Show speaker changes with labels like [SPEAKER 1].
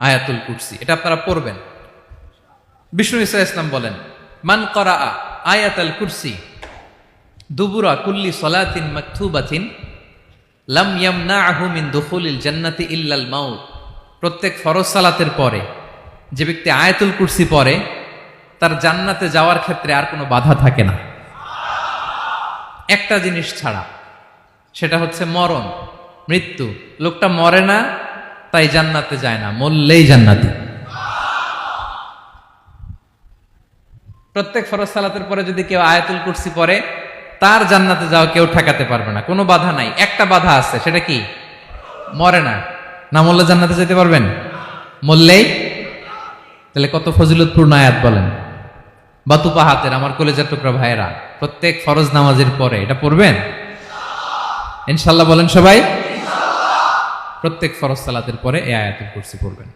[SPEAKER 1] আয়াতুল কুরসি, এটা আপনারা পড়বেন। বিষ্ণু ঈসা ইসলাম বলেন, মান করা আয়াতুল কুরসি দুবুরা কুল্লি সলাতিন মাকতুবাতিন লাম ইয়ামনাহু মিন দুখুলিল জান্নাতি ইল্লাল মাউত। প্রত্যেক ফরজ সালাতের পরে যে ব্যক্তি আয়াতুল কুরসি পড়ে তার জান্নাতে যাওয়ার ক্ষেত্রে আর কোনো বাধা থাকে না, একটা জিনিস ছাড়া, সেটা হচ্ছে মরণ, মৃত্যু। লোকটা মরে না তাই জান্নাতে যায় না, মরলেই জান্নাতি। প্রত্যেক ফরজ সালাতের পরে যদি কেউ আয়াতুল কুরসি পড়ে তার জান্নাতে যাওয়া কেউ ঠেকাতে পারবে না, কোনো বাধা নাই। একটা বাধা আছে, সেটা কি? মরে না। না মরলে জান্নাতে যেতে পারবেন? মরলেই। তাহলে কত ফজিলতপূর্ণ আয়াত বলেন। বাতুপা হাতের আমার কলেজের টুকরা ভাইয়েরা, প্রত্যেক ফরজ নামাজের পরে এটা পড়বেন ইনশাআল্লাহ। বলেন সবাই, প্রত্যেক ফরজ সালাতের পরে এই আয়াতুল কুরসি পড়বেন।